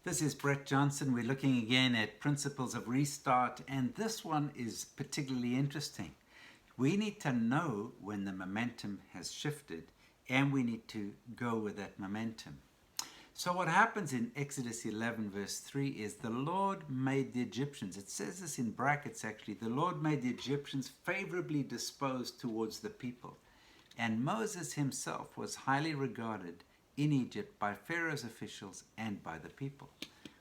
This is Brett Johnson. We're looking again at principles of restart, and this one is particularly interesting. We need to know when the momentum has shifted, and we need to go with that momentum. So what happens in Exodus 11 verse 3 is the Lord made the Egyptians, it says this in brackets actually, the Lord made the Egyptians favorably disposed towards the people. And Moses himself was highly regarded in Egypt by Pharaoh's officials and by the people.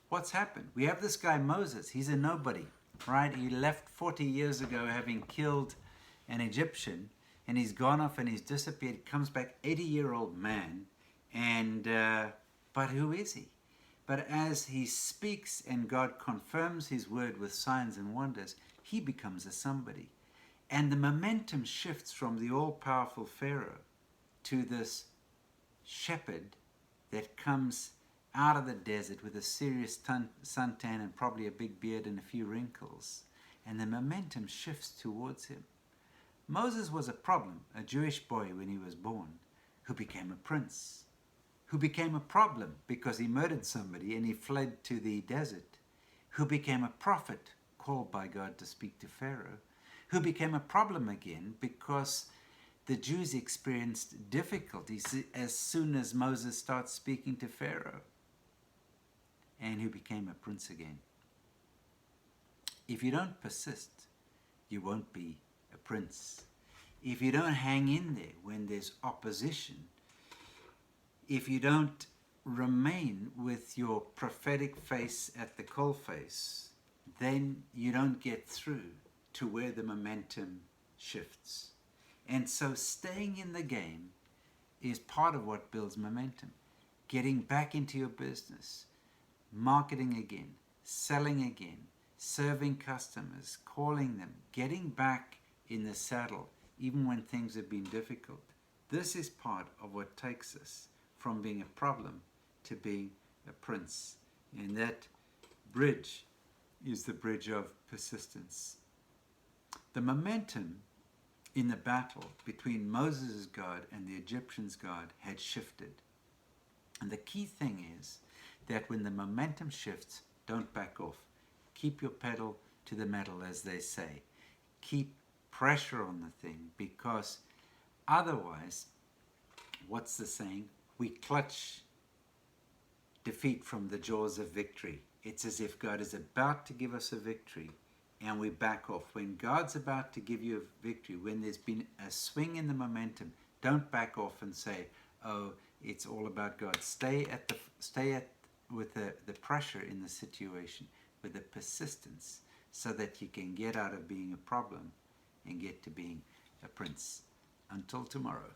What's happened? We have this guy Moses. He's a nobody, right? He left 40 years ago having killed an Egyptian, and he's gone off and he's disappeared. Comes back, 80-year-old man, and but who is he? But as he speaks and God confirms his word with signs and wonders, he becomes a somebody. And the momentum shifts from the all-powerful Pharaoh to this shepherd that comes out of the desert with a serious suntan and probably a big beard and a few wrinkles. And the momentum shifts towards him. Moses was a problem, a Jewish boy when he was born, who became a prince, who became a problem because he murdered somebody and he fled to the desert, who became a prophet called by God to speak to Pharaoh, who became a problem again because the Jews experienced difficulties as soon as Moses starts speaking to Pharaoh, and who became a prince again. If you don't persist, you won't be a prince. If you don't hang in there when there's opposition, if you don't remain with your prophetic face at the coalface, then you don't get through to where the momentum shifts. And so staying in the game is part of what builds momentum. Getting back into your business, marketing again, selling again, serving customers, calling them, getting back in the saddle even when things have been difficult. This is part of what takes us from being a problem to being a prince. And that bridge is the bridge of persistence. The momentum in the battle between Moses' God and the Egyptians' God had shifted. And the key thing is that when the momentum shifts, don't back off. Keep your pedal to the metal, as they say. Keep pressure on the thing, because otherwise, what's the saying? We clutch defeat from the jaws of victory. It's as if God is about to give us a victory and we back off. When God's about to give you a victory, when there's been a swing in the momentum, don't back off and say, oh, it's all about God. Stay with the pressure in the situation, with the persistence, so that you can get out of being a problem and get to being a prince. Until tomorrow.